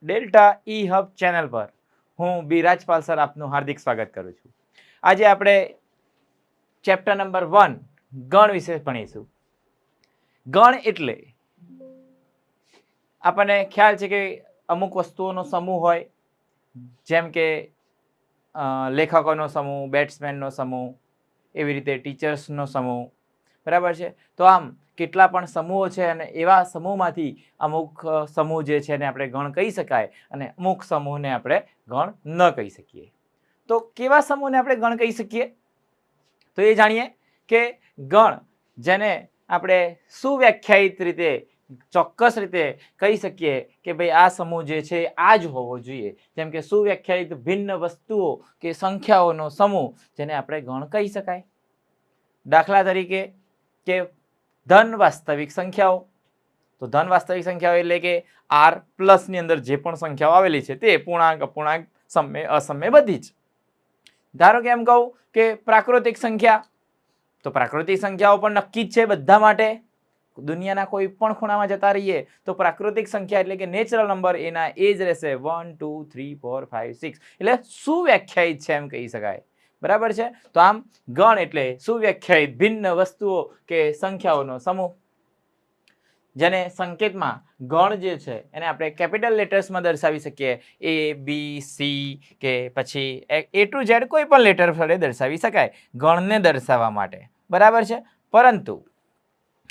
Delta E hub channel પર હું બી Rajpal sir આપનું હાર્દિક સ્વાગત કરું છું. આજે આપણે ચેપ્ટર નંબર 1 ગણ વિશે ભણીશું. ગણ એટલે આપણને ખ્યાલ છે કે અમુક વસ્તુઓનો સમૂહ હોય, જેમ કે લેખકોનો સમૂહ, બેટ્સમેનનો સમૂહ, એવી રીતે ટીચર્સનો સમૂહ, બરાબર છે. તો આમ કેટલા પણ સમૂહો છે અને એવા સમૂહમાંથી અમુક સમૂહ જે છે એને આપણે ગણ કહી શકાય અને અમુક સમૂહને આપણે ગણ ન કહી શકીએ. તો કેવા સમૂહને આપણે ગણ કહી શકીએ? તો એ જાણીએ કે ગણ જેને આપણે સુવ્યાખ્યાયિત રીતે ચોક્કસ રીતે કહી શકીએ કે ભાઈ આ સમૂહ જે છે આ જ હોવો જોઈએ. જેમ કે સુવ્યાખ્યાયિત ભિન્ન વસ્તુઓ કે સંખ્યાઓનો સમૂહ જેને આપણે ગણ કહી શકાય. દાખલા તરીકે કે ધન વાસ્તવિક સંખ્યાઓ. તો ધન વાસ્તવિક સંખ્યાઓ એટલે કે આર પ્લસ ની અંદર જે પણ સંખ્યાઓ આવેલી છે તે પૂર્ણાંક, અપૂર્ણાંક, સમય, અસમય બધી જ. ધારો કે એમ કહું કે પ્રાકૃતિક સંખ્યા, તો પ્રાકૃતિક સંખ્યાઓ પણ નક્કી જ છે બધા માટે. દુનિયાના કોઈ પણ ખૂણામાં જતા રહીએ તો પ્રાકૃતિક સંખ્યા એટલે કે નેચરલ નંબર એના એ જ રહેશે 1 2 3 4 5 6. એટલે સુવ્યાખ્યાયિત છે એમ કહી શકાય. બરાબર છે. તો આમ ગણ એટલે સુવ્યાખ્યાયિત ભિન્ન વસ્તુઓ કે સંખ્યાઓનો સમૂહ. જેને સંકેતમાં ગણ જે છે એને આપણે કેપિટલ લેટર્સમાં દર્શાવી શકીએ. એ બી સી કે પછી એ ટુ ઝેડ કોઈ પણ લેટર વડે દર્શાવી શકાય ગણને દર્શાવવા માટે. બરાબર છે. પરંતુ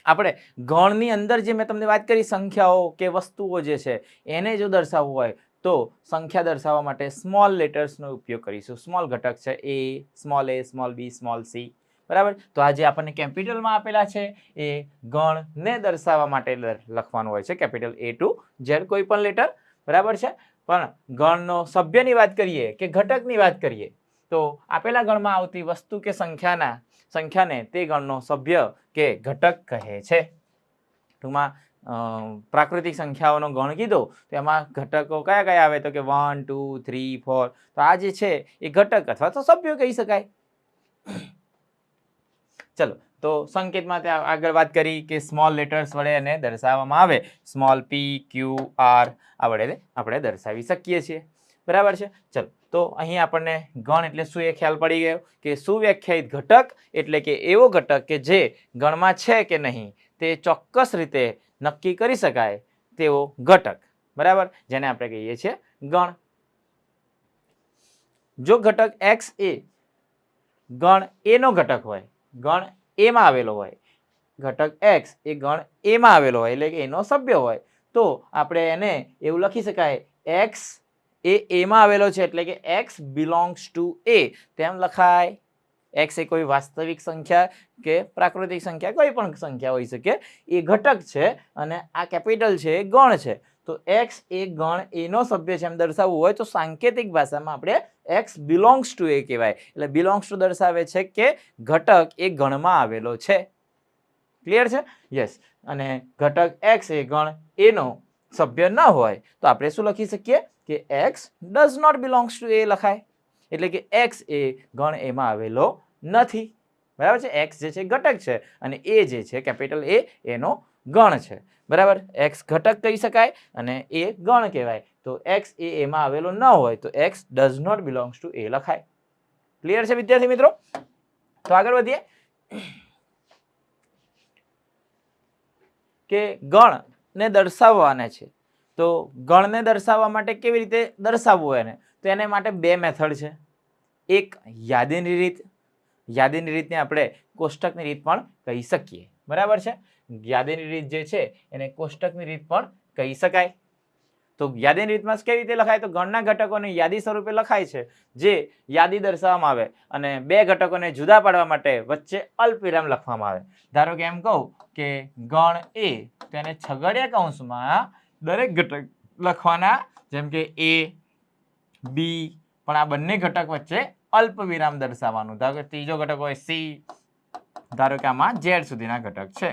આપણે ગણની અંદર જે મેં તમને વાત કરી સંખ્યાઓ કે વસ્તુઓ જે છે એને જો દર્શાવવું હોય તો સંખ્યા દર્શાવવા માટે સ્મોલ લેટર્સનો ઉપયોગ કરીશું. સ્મોલ ઘટક છે એ, સ્મોલ એ, સ્મોલ બી, સ્મોલ સી. બરાબર. તો આ જે આપણને કેપિટલમાં આપેલા છે એ ગણને દર્શાવવા માટે લખવાનું હોય છે, કેપિટલ એ ટુ ઝેડ કોઈ પણ લેટર. બરાબર છે. પણ ગણનો સભ્યની વાત કરીએ કે ઘટકની વાત કરીએ તો આપેલા ગણમાં આવતી વસ્તુ કે સંખ્યાને તે ગણનો સભ્ય કે ઘટક કહે છે. ટૂંકમાં પ્રાકૃતિક સંખ્યાઓનો ગણ કીધો તો એમાં ઘટકો કયા કયા આવે? તો કે 1 2 3 4. તો આ જે છે એ ઘટક અથવા તો સભ્યો કહી શકાય. ચલો, તો સંકેતમાં ત્યાં આગળ વાત કરી કે સ્મોલ લેટર્સ વડે એને દર્શાવવામાં આવે. સ્મોલ પી, ક્યુ, આર આ વડે આપણે દર્શાવી શકીએ છીએ. બરાબર છે. ચલો, તો અહીં આપણને ગણ એટલે શું એ ખ્યાલ પડી ગયો કે સુવ્યાખ્યાયિત ઘટક એટલે કે એવો ઘટક કે જે ગણમાં છે કે નહીં તે ચોક્કસ રીતે નક્કી કરી શકાય તેવો ઘટક. બરાબર, જેને આપણે કહીએ છીએ ગણ. જો ઘટક એક્સ એ ગણ એ નો ઘટક હોય, ગણ એમાં આવેલો હોય, ઘટક એક્સ એ ગણ એમાં આવેલો હોય એટલે કે એનો સભ્ય હોય, તો આપણે એને એવું લખી શકાય એક્સ એ એમાં આવેલો છે એટલે કે એક્સ બિલોંગ્સ ટુ એ તેમ લખાય. એક્સ એ કોઈ વાસ્તવિક સંખ્યા કે પ્રાકૃતિક સંખ્યા કોઈ પણ સંખ્યા હોઈ શકે, એ ઘટક છે અને આ કેપિટલ છે એ ગણ છે. તો એક્સ એ ગણ એનો સભ્ય છે એમ દર્શાવવું હોય તો સાંકેતિક ભાષામાં આપણે એક્સ બિલોંગ્સ ટુ એ કહેવાય. એટલે બિલોંગ્સ ટુ દર્શાવે છે કે ઘટક એ ગણમાં આવેલો છે. ક્લિયર છે? યસ. અને ઘટક એક્સ એ ગણ એનો સભ્ય ન હોય તો આપણે શું લખી શકીએ કે x does not belongs to A લખાય. એટલે કે એક્સ એ ગણ એમાં આવેલો નથી. બરાબર છે. એક્સ જે છે ઘટક છે અને એ જે છે કેપિટલ એ એનો ગણ છે. બરાબર. એક્સ ઘટક કહી શકાય અને એ ગણ કહેવાય. તો એક્સ એ એમાં આવેલો ન હોય તો x does not belongs to A લખાય. ક્લિયર છે વિદ્યાર્થી મિત્રો? તો આગળ વધીએ કે ગણને દર્શાવવાના છે. તો ગણને દર્શાવવા માટે કેવી રીતે દર્શાવવું એને? તો એને માટે બે મેથડ છે. એક યાદીની રીત. યાદીની રીતને આપણે કોષ્ટકની રીત પણ કહી શકીએ. બરાબર છે. યાદીની રીત જે છે એને કોષ્ટકની રીત પણ કહી શકાય. તો યાદીની રીતમાં કેવી રીતે લખાય? તો ગણના ઘટકોને યાદી સ્વરૂપે લખાય છે, જે યાદી દર્શાવવામાં આવે અને બે ઘટકોને જુદા પાડવા માટે વચ્ચે અલ્પવિરામ લખવામાં આવે. ધારો કે એમ કહું કે ગણ એ, તેને છગડીયા કૌંસમાં દરેક ઘટક લખવાના, જેમ કે એ, બી, પણ આ બંને ઘટક વચ્ચે અલ્પવિરામ દર્શાવવાનું. ધારો કે ત્રીજો ઘટક હોય સી, ધારો કે આમાં ઝેડ સુધીના ઘટક છે,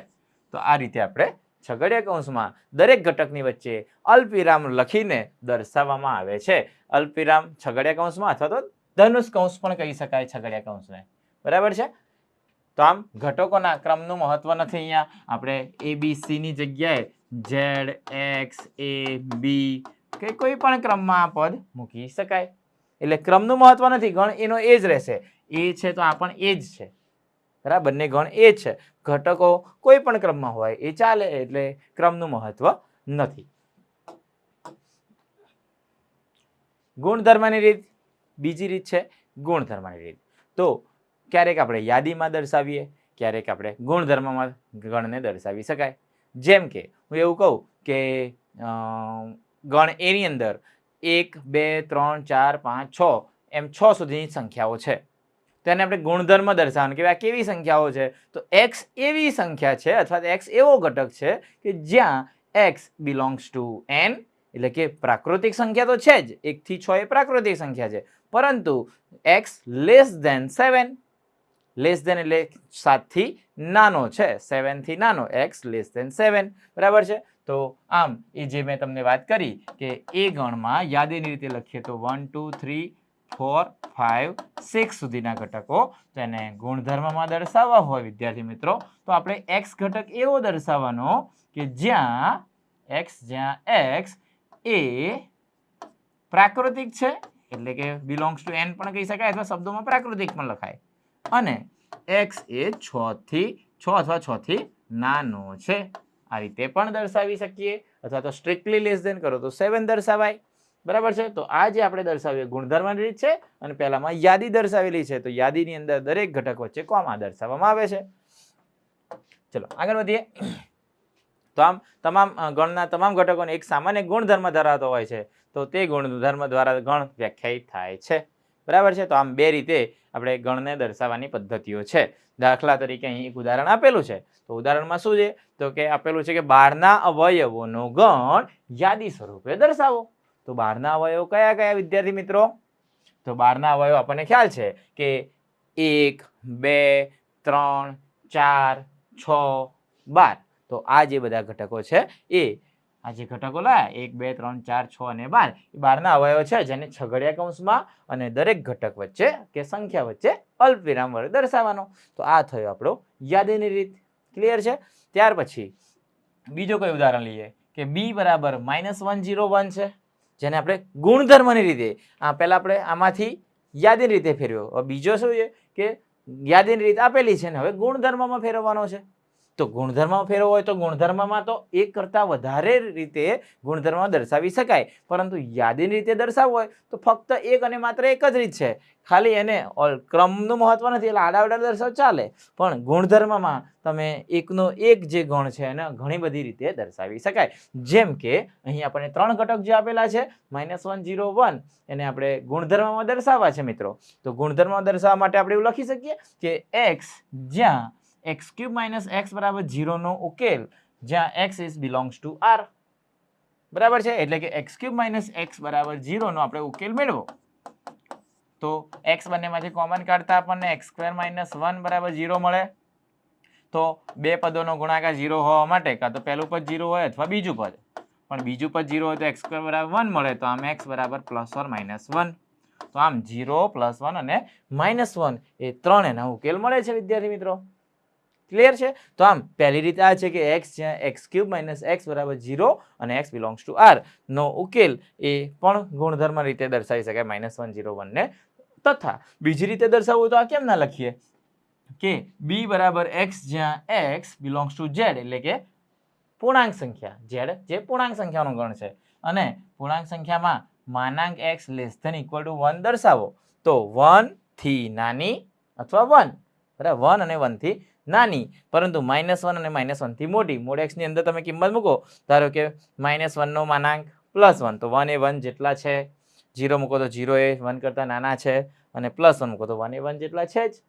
તો આ રીતે આપણે છગડીયા કૌંસમાં દરેક ઘટકની વચ્ચે અલ્પવિરામ લખીને દર્શાવવામાં આવે છે. અલ્પવિરામ છગડીયા કૌંસમાં અથવા તો ધનુષ કૌંસ પણ કહી શકાય છગડીયા કૌંસને. બરાબર છે. તો આમ ઘટકોના ક્રમનું મહત્વ નથી. અહીંયા આપણે એ બી સી ની જગ્યાએ ઝેડ, એક્સ, એ, બી, કે કોઈ પણ ક્રમમાં આ પદ મૂકી શકાય. એટલે ક્રમનું મહત્વ નથી, ગણ એનો એ જ રહેશે. એ છે તો આ પણ એ જ છે, બરાબર, બંને ગણ એ જ છે. ઘટકો કોઈ પણ ક્રમમાં હોય એ ચાલે, એટલે ક્રમનું મહત્વ નથી. ગુણધર્મની રીત, બીજી રીત છે ગુણધર્મની રીત. તો ક્યારેક આપણે યાદીમાં દર્શાવીએ, ક્યારેક આપણે ગુણધર્મમાં ગણને દર્શાવી શકાય. જેમ કે હું એવું કહું કે ગણ એની અંદર 1 2 3 4 5 6 એમ 6 સુધીની સંખ્યાઓ છે. તેને આપણે ગુણધર્મ દર્શાવવાનું કે આ કેવી સંખ્યાઓ છે, તો x એવી સંખ્યા છે અથવા તો x એવો ઘટક છે કે જ્યાં x બિલોંગ્સ ટુ n, એટલે કે પ્રાકૃતિક સંખ્યા તો છે જ, 1 થી 6 એ પ્રાકૃતિક સંખ્યા છે, પરંતુ x less than 7, less than એટલે 7 થી નાનો છે, 7 થી નાનો, x લેસ ધેન 7, બરાબર છે. તો આમ એ જે મેં તમને વાત કરી કે એ ગણમાં યાદીની રીતે લખીએ તો 1 2 3 4 5 6 સુધીના ઘટકો તેને ગુણધર્મમાં દર્શાવવા હોય વિદ્યાર્થી મિત્રો, તો આપણે x ઘટક એવો દર્શાવવાનો કે જ્યાં x એ પ્રાકૃતિક છે, એટલે કે બિલોંગ્સ ટુ n પણ કહી શકાય અથવા શબ્દોમાં પ્રાકૃતિક પણ લખાય, અને x એ 6 અથવા 6 થી નાનો છે. આ રીતે પણ દર્શાવી શકીએ, અથવા તો સ્ટ્રિક્ટલી લેસ ધેન કરો તો 7 દર્શાવાય, બરાબર છે. તો આ જે આપણે દર્શાવીએ ગુણધર્મની રીત છે, અને પહેલામાં યાદી દર્શાવેલી છે, તો યાદીની અંદર દરેક ઘટક વચ્ચે કોમા દર્શાવવામાં આવે છે. ચલો આગળ વધીએ. તો આમ તમામ ગણના તમામ ઘટકોને એક સામાન્ય ગુણધર્મ ધરાવતો હોય છે, તો તે ગુણધર્મ દ્વારા ગણ વ્યાખ્યાયિત થાય છે, બરાબર છે. તો આમ બે રીતે આપણે ગણને દર્શાવવાની પદ્ધતિઓ છે. દાખલા તરીકે અહીં એક ઉદાહરણ આપેલું છે, તો ઉદાહરણમાં શું છે, તો કે આપેલું છે કે 12ના અવયવોનો ગણ યાદી સ્વરૂપે દર્શાવો. તો 12ના અવયવો કયા કયા વિદ્યાર્થી મિત્રો? તો 12ના અવયવો આપણને ખ્યાલ છે કે 1 2 3 4 6 12. તો આ જે બધા ઘટકો છે એ આ જે ઘટકો લાયા 1 2 3 4 6 અને 12 એ 12ના અવયવો છે, જેને છગડિયા કૌંસમાં અને દરેક ઘટક વચ્ચે કે સંખ્યા વચ્ચે અલ્પવિરામ વડે દર્શાવવાનો. તો આ થયો આપણો યાદીની રીત. ક્લિયર છે? ત્યાર પછી બીજો કોઈ ઉદાહરણ લઈએ કે b બરાબર -101 છે, જેને આપણે ગુણધર્મની રીતે પહેલા આપણે આમાંથી યાદીની રીતે ફેરવ્યો. હવે બીજો શું છે કે યાદીની રીત આપેલી છે ને હવે ગુણધર્મમાં ફેરવવાનો છે. તો ગુણધર્મમાં ફેરવવો હોય તો ગુણધર્મમાં તો એક કરતાં વધારે રીતે ગુણધર્મમાં દર્શાવી શકાય, પરંતુ યાદીની રીતે દર્શાવવું હોય તો ફક્ત એક અને માત્ર એક જ રીત છે. ખાલી એને ક્રમનું મહત્વ નથી, એટલે આડાવડા દર્શાવ ચાલે, પણ ગુણધર્મમાં તમે એકનો એક જે ગણ છે એને ઘણી બધી રીતે દર્શાવી શકાય. જેમ કે અહીં આપણને 3 ઘટક જે આપેલા છે -101, એને આપણે ગુણધર્મમાં દર્શાવવા છે મિત્રો. તો ગુણધર્મમાં દર્શાવવા માટે આપણે એવું લખી શકીએ કે x જ્યાં x³ - x બરાબર 0 નો ઉકેલ, જ્યાં x is belongs to r, બરાબર છે. એટલે કે x³ - x બરાબર 0 નો આપણે ઉકેલ મેળવો. તો x બંનેમાંથી કોમન કાઢતા આપણને x² - 1 બરાબર 0 મળે. તો બે પદોનો ગુણાકાર 0 હોવા માટે કાં તો પહેલું પદ 0 હોય અથવા બીજું પદ, પણ બીજું પદ 0 હોય તો x² બરાબર 1 મળે. તો આમ x બરાબર +or-1. તો આમ 0 +1 અને -1 એ 3 એના ઉકેલ મળે છે વિદ્યાર્થી મિત્રો. ક્લિયર છે? તો આમ પહેલી રીત આ છે કે x જ્યાં x³ - x બરાબર 0 અને x બિલોંગ્સ ટુ r નો ઉકેલ એ પણ ગુણધર્મ રીતે દર્શાવી શકાય -101 ને. તથા બીજી રીતે દર્શાવવું તો આ કેમ ના લખીએ કે b બરાબર x જ્યાં x બિલોંગ્સ ટુ z, એટલે કે પૂર્ણાંક સંખ્યા, z જે પૂર્ણાંક સંખ્યાનો ગણ છે, અને પૂર્ણાંક સંખ્યામાં માનાંક x less than equal to 1 દર્શાવો. તો 1 થી નાની અથવા 1, બરાબર, 1 અને 1 થી નાની, પરંતુ -1 અને -1 થી મોટી. મોડ x ની અંદર તમે કિંમત મૂકો, ધારો કે -1 નો માનાંક +1, તો 1 એ 1 જેટલા છે, 0 મૂકો તો 0 એ 1 કરતાં નાના છે, અને +1 મૂકો તો 1 એ 1 જેટલા છે જ.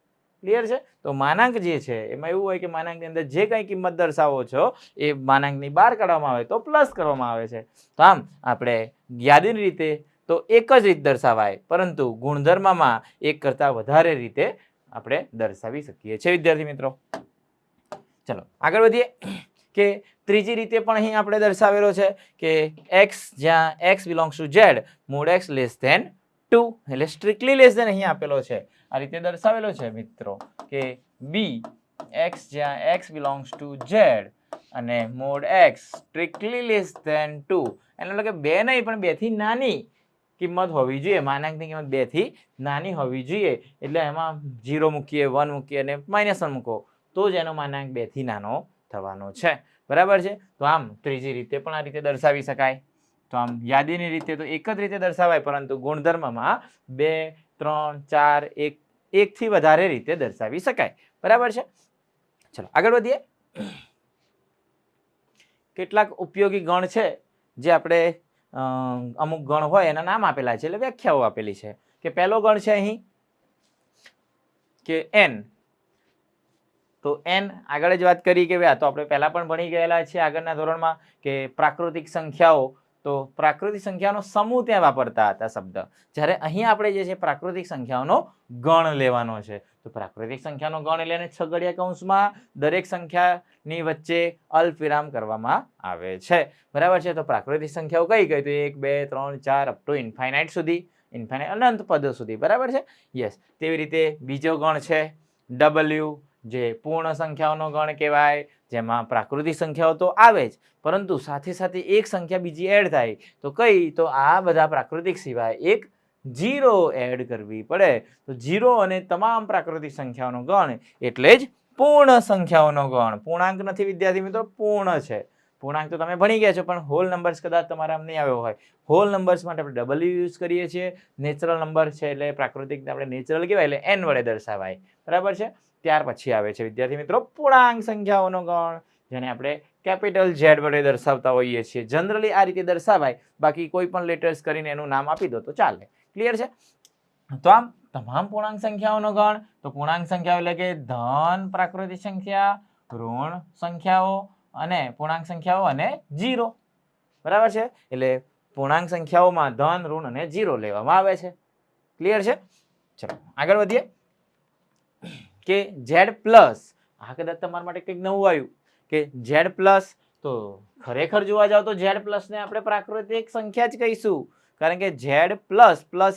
ક્લિયર છે? તો માનાંક જે છે એમાં એવું હોય કે માનાંકની અંદર જે કંઈ કિંમત દર્શાવો છો એ માનાંકની બહાર કાઢવામાં આવે તો પ્લસ કરવામાં આવે છે. તો આમ આપણે યાદીની રીતે તો એક જ રીત દર્શાવાય, પરંતુ ગુણધર્મમાં એક કરતાં વધારે રીતે આપણે દર્શાવી શકીએ છીએ વિદ્યાર્થી મિત્રો. ચલો આગળ વધીએ કે ત્રીજી રીતે પણ અહીં આપણે દર્શાવેલો છે કે x જ્યાં x belongs to z, mod x less than 2, એટલે સ્ટ્રિક્ટલી લેસ ધેન અહીં આપેલો છે. આ રીતે દર્શાવેલો છે મિત્રો કે b x જ્યાં x બિલોંગ્સ ટુ z, અને mod x strictly less than 2, એનો એટલે કે 2 નહીં પણ 2 થી નાની કિંમત હોવી જોઈએ, માનાંકની કિંમત 2 થી નાની હોવી જોઈએ. એટલે એમાં 0 મૂકીએ, 1 મૂકીએ અને -1 મૂકો તો જ એનો માનાંક 2 થી નાનો થવાનો છે. બરાબર છે. તો આમ ત્રીજી રીતે પણ આ રીતે દર્શાવી શકાય. તો આમ યાદીની રીતે તો એક જ રીતે દર્શાવાય, પરંતુ ગુણધર્મમાં 2, 3, 4, 1 થી વધારે રીતે દર્શાવી શકાય. બરાબર છે. ચલો આગળ વધીએ. કેટલાક ઉપયોગી ગણ છે જે આપણે અમુક ગણ હોય એના નામ આપેલા છે, એટલે વ્યાખ્યાઓ આપેલી છે. કે પહેલો ગણ છે અહીં કે n. તો n આગળ જ વાત કરી કે આ તો આપણે પહેલા પણ ભણી ગયેલા છે આગળના ધોરણમાં કે પ્રાકૃતિક સંખ્યાઓ, તો પ્રાકૃતિક સંખ્યાનો સમૂહ ત્યાં વાપરતા હતા શબ્દ. જ્યારે અહીં આપણે જે છે પ્રાકૃતિક સંખ્યાઓનો ગણ લેવાનો છે. તો પ્રાકૃતિક સંખ્યાનો ગણ એટલે એને છગડીયા કૌંસમાં દરેક સંખ્યાની વચ્ચે અલ્પવિરામ કરવામાં આવે છે. બરાબર છે. તો પ્રાકૃતિક સંખ્યાઓ કઈ કઈ? તો 1, 2, 3, 4 અપ ટુ ઇન્ફાઇનાઇટ સુધી, ઇન્ફાઇનાઇટ અનંત પદો સુધી. બરાબર છે. યસ. તેવી રીતે બીજો ગણ છે W, જે પૂર્ણ સંખ્યાઓનો ગણ કહેવાય, જેમાં પ્રાકૃતિક સંખ્યાઓ તો આવે જ, પરંતુ સાથે સાથે એક સંખ્યા બીજી એડ થાય. તો કઈ? તો આ બધા પ્રાકૃતિક સિવાય એક 0 એડ કરવી પડે. તો 0 અને તમામ પ્રાકૃતિક સંખ્યાઓનો ગણ એટલે જ પૂર્ણ સંખ્યાઓનો ગણ. પૂર્ણાંક નથી વિદ્યાર્થી મિત્રો, પૂર્ણ છે. પૂર્ણાંક તો તમે ભણી ગયા છો, પણ હોલ નંબર્સ કદાચ તમારા નહીં આવ્યો હોય. હોલ નંબર્સ માટે આપણે W યુઝ કરીએ છીએ. નેચરલ નંબર છે એટલે પ્રાકૃતિક આપણે નેચરલ કહેવાય એટલે n વડે દર્શાવાય. બરાબર છે. ત્યાર પછી આવે છે વિદ્યાર્થી મિત્રો પૂર્ણાંક સંખ્યાઓનો ગણ, જેને આપણે કેપિટલ Z વડે દર્શાવતા હોઈએ છીએ. જનરલી આ રીતે દર્શાવાય, બાકી કોઈ પણ લેટર્સ કરીને એનું નામ આપી દો તો ચાલે. ક્લિયર છે. તો આમ તમામ પૂર્ણાંક સંખ્યાઓનો ગણ, તો પૂર્ણાંક સંખ્યાઓ એટલે કે ધન પ્રાકૃતિક સંખ્યા, ઋણ સંખ્યાઓ અને પૂર્ણાંક સંખ્યાઓ અને 0. બરાબર છે. એટલે પૂર્ણાંક સંખ્યાઓમાં ધન, ઋણ અને 0 લેવામાં આવે છે. ક્લિયર છે. ચલો આગળ વધીએ કે Z+. આ કદાચ તમારા માટે કંઈક નવું આવ્યું કે Z+. તો ખરેખર જોવા જાવ તો Z+ ને આપણે પ્રાકૃતિક સંખ્યા જ કહીશું, કારણ કે Z++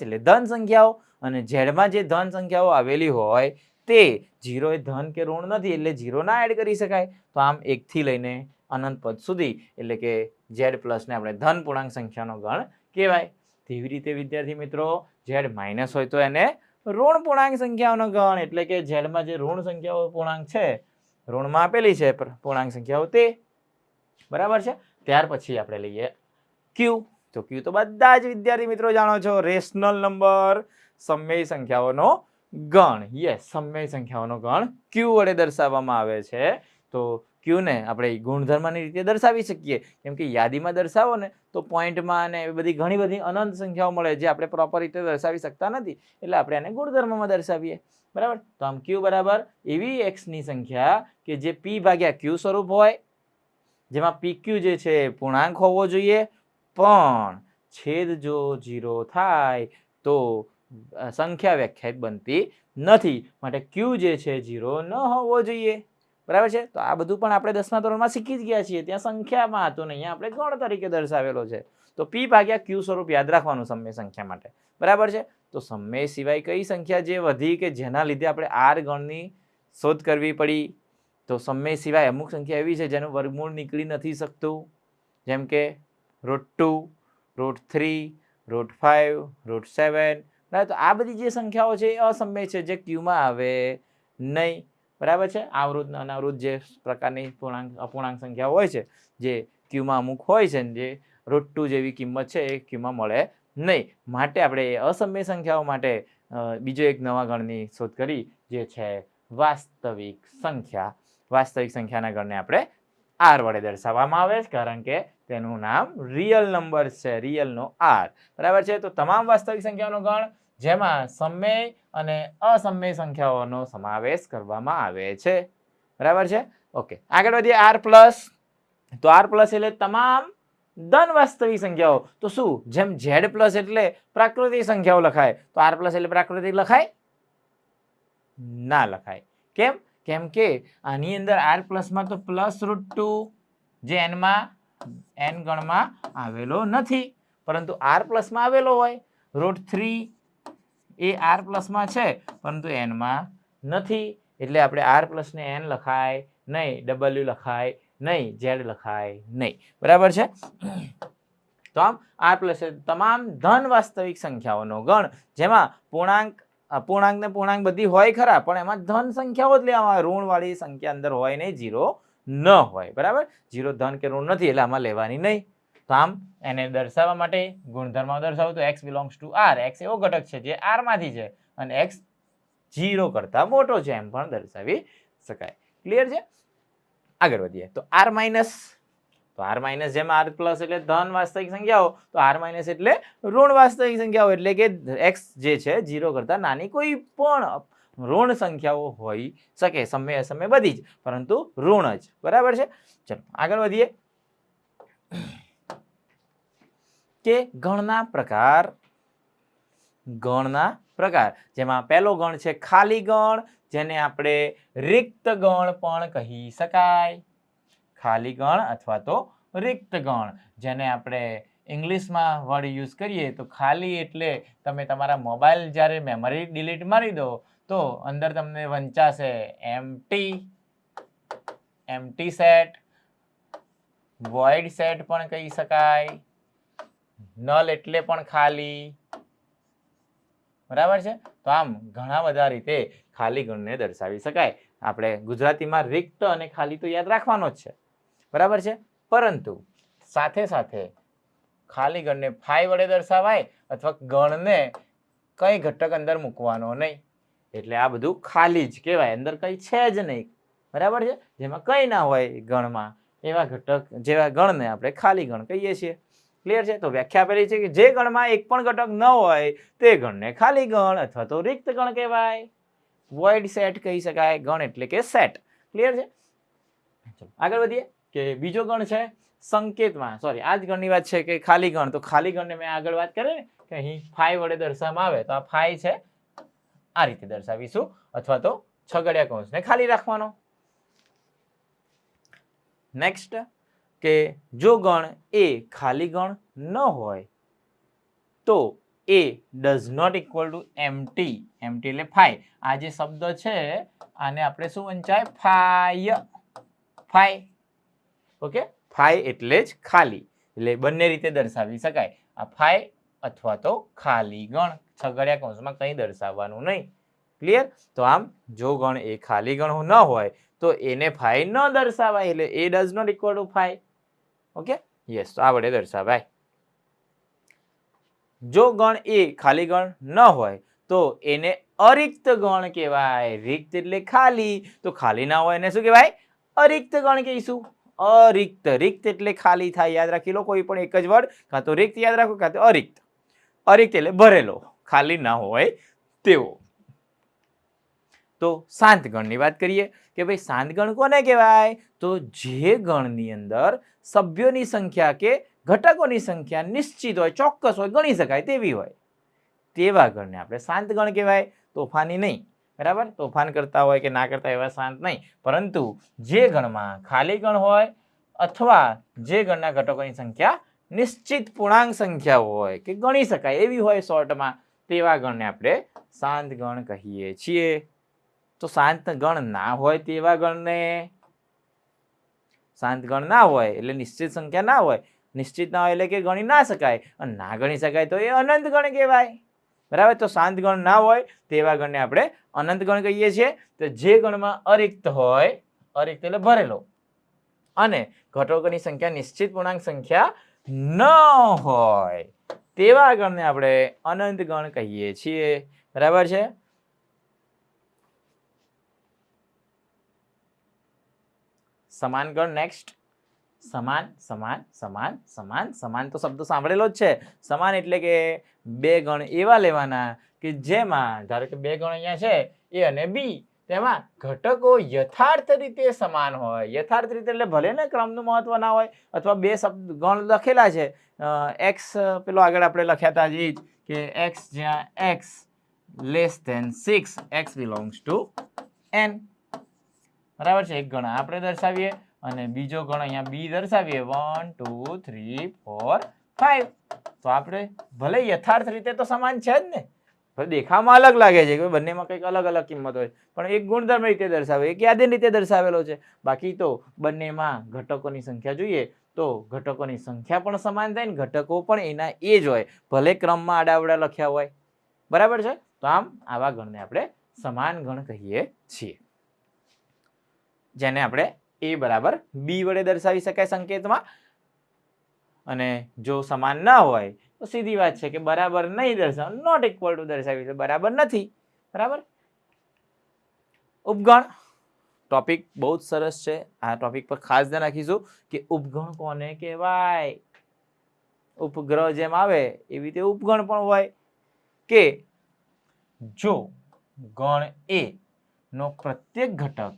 એટલે ધન સંખ્યાઓ, અને ઝેડમાં જે ધન સંખ્યાઓ આવેલી હોય તે 0 એ ધન કે ઋણ નથી, એટલે 0 ના એડ કરી શકાય. તો આમ 1 થી લઈને અનંત પદ સુધી એટલે કે Z+ ને આપણે ધન પૂર્ણાંક સંખ્યાનો ગણ કહેવાય. તેવી રીતે વિદ્યાર્થી મિત્રો Z- હોય તો એને ઋણ પૂર્ણાંક સંખ્યાઓનો ગણ, એટલે કે ઝેડમાં જે ઋણ સંખ્યાઓ પૂર્ણાંક છે, ઋણમાં આપેલી છે પૂર્ણાંક સંખ્યાઓ તે. બરાબર છે. ત્યાર પછી આપણે લઈએ Q. તો Q તો બધા જ વિદ્યાર્થી મિત્રો જાણો છો, રેશનલ નંબર, સમય સંખ્યાઓનો ગણ. યસ, સમય સંખ્યાઓનો ગણ Q વડે દર્શાવવામાં આવે છે. તો Q ને આપણે ગુણધર્મની રીતે દર્શાવી શકીએ, કેમ કે યાદીમાં દર્શાવો ને તો પોઈન્ટમાં ને એવી બધી ઘણી બધી અનંત સંખ્યાઓ મળે જે આપણે પ્રોપર રીતે દર્શાવી શકતા નથી, એટલે આપણે એને ગુણધર્મમાં દર્શાવીએ. બરાબર. તો આમ Q બરાબર એવી x ની સંખ્યા કે જે P ભાગ્યા Q સ્વરૂપ હોય, જેમાં PQ જે છે પૂર્ણાંક હોવો જોઈએ, પણ છેદ જો 0 થાય તો સંખ્યા વ્યાખ્યાયિત બનતી નથી, માટે Q જે છે 0 ન હોવો જોઈએ. બરાબર છે. તો આ બધું પણ આપણે 10મા ધોરણમાં શીખી જ ગયા છીએ. ત્યાં સંખ્યામાં હતું ને અહીંયા આપણે ગણ તરીકે દર્શાવેલો છે. તો P ભાગ્યા Q સ્વરૂપ યાદ રાખવાનું સમય સંખ્યા માટે. બરાબર છે. તો સમય સિવાય કઈ સંખ્યા જે વધી કે જેના લીધે આપણે R ગણની શોધ કરવી પડી? તો સમય સિવાય અમુક સંખ્યા એવી છે જેનું વર્ગમૂળ નીકળી નથી શકતું, જેમ કે √2, √3, √5, √7. તો આ બધી જે સંખ્યાઓ છે એ અસમય છે, જે Qમાં આવે નહીં. બરાબર છે. આવૃત અને અનાવૃત જે પ્રકારની અપૂર્ણાંક સંખ્યાઓ હોય છે, જે Qમાં અમુક હોય છે, જે √2 જેવી કિંમત છે એ Qમાં મળે નહીં. માટે આપણે અસમય સંખ્યાઓ માટે બીજો એક નવા ગણની શોધ કરી, જે છે વાસ્તવિક સંખ્યા. વાસ્તવિક સંખ્યાના ગણને આપણે R વડે દર્શાવવામાં આવે છે, કારણ કે તેનું નામ રિયલ નંબર છે, રિયલનો R. બરાબર છે. તો તમામ વાસ્તવિક સંખ્યાનો ગણ જેમાં સમય અને અસમય સંખ્યાઓનો સમાવેશ કરવામાં આવે છે. બરાબર છે. ઓકે, આગળ વધીએ. R+. તો R+ એટલે તમામ ધન વાસ્તવિક સંખ્યાઓ. તો શું જેમ Z+ એટલે પ્રાકૃતિક સંખ્યાઓ લખાય, તો R+ એટલે પ્રાકૃતિક લખાય? ના લખાય. કેમ? કેમ કે આની અંદર R+ માં તો +√2 જે n ગણમાં આવેલો નથી, પરંતુ R+ માં આવેલો હોય. √3 એ R+ માં છે, પરંતુ n માં નથી, એટલે આપણે R+ ને n લખાય નહીં, W લખાય નહીં, ઝેડ લખાય નહીં. બરાબર છે. તો આમ આર પ્લસ તમામ ધન વાસ્તવિક સંખ્યાઓનો ગણ, જેમાં પૂર્ણાંક ને પૂર્ણાંક બધી હોય ખરા, પણ એમાં ધન સંખ્યાઓ જ લેવામાં આવે. ઋણવાળી સંખ્યા અંદર હોય નહીં, 0 ન હોય. બરાબર, 0 ધન કે ઋણ નથી એટલે આમાં લેવાની નહીં. તો આમ એને દર્શાવવા માટે ગુણધર્મ દર્શાવું તો x belongs two r, x એવો ઘટક છે જે r માંથી છે અને x 0 કરતા મોટો છે એમ પણ દર્શાવી શકાય. ક્લિયર છે? આગળ વધીએ તો r માઇનસ, તો r માઇનસ જેમ r પ્લસ એટલે ધન વાસ્તવિક સંખ્યાઓ, તો r માઇનસ એટલે ઋણ વાસ્તવિક સંખ્યાઓ, એટલે કે x જે છે 0 કરતા નાની કોઈ પણ ઋણ સંખ્યાઓ હોઈ શકે, સમય અસમય બધી જ, પરંતુ ઋણ જ. બરાબર છે. ચલો આગળ વધીએ કે ગણના પ્રકાર, જેમાં પહેલો ગણ છે ખાલી ગણ, જેને આપણે રિક્ત ગણ પણ કહી શકાય. ખાલી ગણ અથવા તો રિક્ત ગણ, જેને આપણે ઇંગ્લિશમાં વર્ડ યુઝ કરીએ તો ખાલી એટલે તમે તમારા મોબાઈલ જ્યારે મેમરી ડિલીટ મારી દો તો અંદર તમને વંચાશે એમ્પ્ટી સેટ, વોઇડ સેટ પણ કહી શકાય, નલ એટલે પણ ખાલી. બરાબર છે. તો આમ ઘણા બધા રીતે ખાલી ગણને દર્શાવી શકાય. આપણે ગુજરાતીમાં રિક્ત અને ખાલી તો યાદ રાખવાનો જ છે. બરાબર છે. પરંતુ સાથે સાથે ખાલી ગણને ફાઈ વડે દર્શાવાય અથવા ગણને કઈ ઘટક અંદર મૂકવાનો નહીં, એટલે આ બધું ખાલી જ કહેવાય, અંદર કઈ છે જ નહીં. બરાબર છે. જેમાં કઈ ના હોય ગણમાં, એવા ઘટક જેવા ગણને આપણે ખાલી ગણ કહીએ છીએ. ક્લિયર છે? તો વ્યાખ્યા આપેલી છે કે જે ગણમાં એક પણ ઘટક ન હોય તે ગણને ખાલી ગણ અથવા તો રિક્ત ગણ કહેવાય. વોઇડ સેટ કહી શકાય. ગણ એટલે કે સેટ. ક્લિયર છે? ચલો આગળ વધીએ કે બીજો ગણ છે સંકેતમાં, સોરી આ જ ગણની વાત છે કે ખાલી ગણ, તો ખાલી ગણને મેં આગળ વાત કરી ને કે અહીં ફાઈ વડે દર્શાવવામાં આવે, તો આ ફાઈ છે આ રીતે દર્શાવીશું, અથવા તો છગડિયા કૌંસને ખાલી રાખવાનો. નેક્સ્ટ કે જો ગણ એ ખાલી ગણ ન હોય તો A does not equal to empty. Empty એટલે ફાઈ. આ જે શબ્દ છે આને આપણે શું વંચાય? ફાઈ. ઓકે, ફાઈ એટલે જ ખાલી, એટલે બંને રીતે દર્શાવી શકાય. આ ફાઈ અથવા તો ખાલી ગણ, છગડિયા કૌંસમાં કંઈ દર્શાવવાનું નહીં. ક્લિયર? તો આમ જો ગણ એ ખાલી ગણ ન હોય તો એને ફાઈ ન દર્શાવાય, એટલે A does not equal to phi. Okay, yes. તો આ વડે દર્શાવાય. જો ગણ એ ખાલી ગણ ન હોય તો એને અરિક્ત ગણ કહેવાય. રિક્ત એટલે ખાલી, તો ખાલી ના હોય એને શું કહેવાય? અરિક્ત ગણ કહીશું. અરિક્ત, રિક્ત એટલે ખાલી થાય. યાદ રાખી લો, કોઈ પણ એક જ વર્ડ, કાં તો રિક્ત યાદ રાખો કાં તો અરિક્ત. અરિક્ત એટલે ભરેલો, ખાલી ના હોય તેવો. તો શાંત ગણની વાત કરીએ કે ભાઈ શાંત ગણ કોને કહેવાય? તો જે ગણની અંદર સભ્યોની સંખ્યા કે ઘટકોની સંખ્યા નિશ્ચિત હોય, ચોક્કસ હોય, ગણી શકાય તેવી હોય, તેવા ગણને આપણે શાંત ગણ કહેવાય. તોફાની નહીં. બરાબર? તોફાન કરતા હોય કે ના કરતા એવા શાંત નહીં, પરંતુ જે ગણમાં ખાલી ગણ હોય અથવા જે ગણના ઘટકોની સંખ્યા નિશ્ચિત પૂર્ણાંક સંખ્યા હોય કે ગણી શકાય એવી હોય શોર્ટમાં, તેવા ગણને આપણે શાંત ગણ કહીએ છીએ. તો શાંત ગણ ના હોય તેવા ગણને, શાંત ગણ ના હોય એટલે નિશ્ચિત સંખ્યા ના હોય, નિશ્ચિત ના હોય એટલે કે ગણી ના શકાય, અને ના ગણી શકાય તો એ અનંત ગણ કહેવાય. બરાબર? તો શાંત ગણ ના હોય તેવા ગણને આપણે અનંત ગણ કહીએ છીએ. તો જે ગણમાં અરિક્ત હોય, અરિક્ત એટલે ભરેલો, અને ઘટકોની સંખ્યા નિશ્ચિત પૂર્ણાંક સંખ્યા ન હોય તેવા ગણને આપણે અનંત ગણ કહીએ છીએ. બરાબર છે? સમાન ગણ. નેક્સ્ટ સમાન, સમાન, સમાન, સમાન. સમાન તો શબ્દ સાંભળેલો જ છે. સમાન એટલે કે બે ગણ એવા લેવાના કે જેમાં ધારો કે બે ગણ અહીંયા છે એ અને બી, તેમાં ઘટકો યથાર્થ રીતે સમાન હોય. યથાર્થ રીતે એટલે ભલે ને ક્રમનું મહત્વ ના હોય, અથવા બે શબ્દ ગણ લખેલા છે એક્સ, પેલો આગળ આપણે લખ્યા હતા જ કે એક્સ, જ્યાં x less than 6, x belongs to N. બરાબર છે? એક ગણ આપણે દર્શાવીએ અને બીજો ગણ અહીંયા બી દર્શાવીએ, 1 2 3 4 5. તો આપણે ભલે યથાર્થ રીતે તો સમાન છે જ ને, દેખાવમાં અલગ લાગે છે કે બંનેમાં કંઈક અલગ અલગ કિંમત હોય, પણ એક ગુણધર્મ રીતે દર્શાવે, એક યાદી રીતે દર્શાવેલો છે. બાકી તો બંનેમાં ઘટકોની સંખ્યા જોઈએ તો ઘટકોની સંખ્યા પણ સમાન થાય ને ઘટકો પણ એના એ જ હોય, ભલે ક્રમમાં આડાવડા લખ્યા હોય. બરાબર છે. તો આમ આવા ગણને આપણે સમાન ગણ કહીએ છીએ, જેને આપણે a બરાબર b વડે દર્શાવી શકાય સંકેતમાં. અને જો સમાન ના હોય તો સીધી વાત છે કે બરાબર નહીં દર્શાવ, નોટ ઇક્વલ ટુ દર્શાવી તો બરાબર નથી. બરાબર. ઉપગણ ટોપિક બહુ જ સરસ છે. આ ટોપિક પર ખાસ ધ્યાન રાખીશું કે ઉપગણ કોને કહેવાય. ઉપગ્રહ જેમ આવે એવી રીતે ઉપગણ પણ હોય કે જો ગણ a નો પ્રત્યેક ઘટક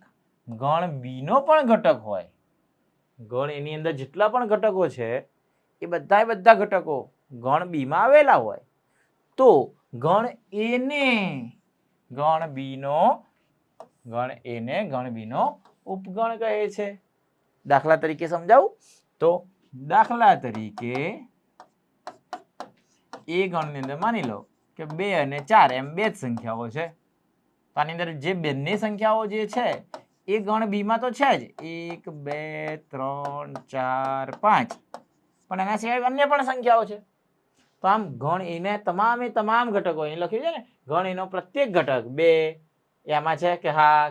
ગણ b નો પણ ઘટક હોય, ગણ એની અંદર જેટલા પણ ઘટકો છે એ બધા ઘટકો ગણ બી માં આવેલા હોય તો ગણ એ ને ગણ બી નો ઉપગણ કહે છે. દાખલા તરીકે સમજાવું તો દાખલા તરીકે એ ગણની અંદર માની લો કે 2 અને 4 એમ બે જ સંખ્યાઓ છે. તો આની અંદર જે બંને સંખ્યાઓ જે છે એ ગણ બી માં તો છે જ, 1 2 3 4 5, પણ એના સિવાય અન્ય પણ સંખ્યાઓ છે. તો આમ ગણ એને તમામ ઘટકો અહીં લખ્યું છે ને, ગણ એનો પ્રત્યેક ઘટક 2 એમાં છે કે હા,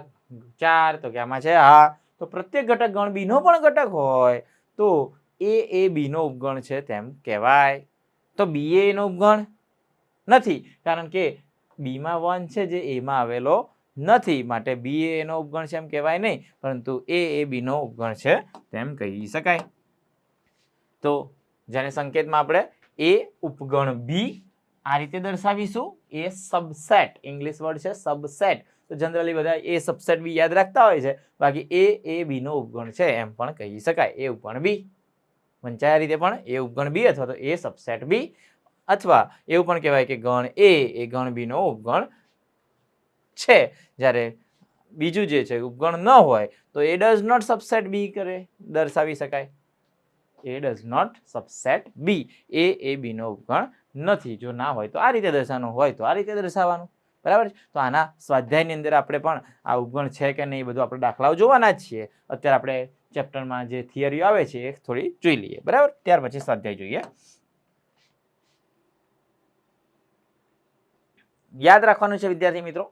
4 તો કે આમાં છે હા, તો પ્રત્યેક ઘટક ગણ બી નો પણ ઘટક હોય તો એ બી નો ઉપગણ છે તેમ કહેવાય. તો બી એનો ઉપગણ નથી, કારણ કે બી માં 1 છે જે એ માં આવેલો નથી, માટે બી એનો ઉપગણ છે એમ કહેવાય નહીં, પરંતુ એ બી નો ઉપગણ છે તેમ કહી શકાય. તો જેને સંકેતમાં આપણે એ ઉપગણ બી આ રીતે દર્શાવીશું. એ સબસેટ ઇંગ્લિશ વર્ડ છે સબસેટ, તો જનરલી બધા એ સબસેટ બી યાદ રાખતા હોય છે, બાકી એ બી નો ઉપગણ છે એમ પણ કહી શકાય. એ ઉપગણ બી વંચાયા રીતે પણ એ ઉપગણ બી અથવા તો એ સબસેટ બી, અથવા એવું પણ કહેવાય કે ગણ એ ગણ બી નો ઉપગણ છે. જ્યારે બીજું જે છે ઉપગણ ન હોય તો એ ડઝ નોટ સબસેટ બી કરે દર્શાવી શકાય. એ ડઝ નોટ સબસેટ બી, એ બી નો ઉપગણ નથી. જો ના હોય તો આ રીતે દર્શાવવાનું, હોય તો આ રીતે દર્શાવવાનું. બરાબર. તો આના સ્વાધ્યાયની અંદર આપણે પણ આ ઉપગણ છે કે નહીં બધું આપણે દાખલાઓ જોવાના જ છીએ. અત્યારે આપણે ચેપ્ટરમાં જે થિયરીઓ આવે છે એ થોડી જોઈ લઈએ. બરાબર. ત્યાર પછી સ્વાધ્યાય જોઈએ. યાદ રાખવાનું છે વિદ્યાર્થી મિત્રો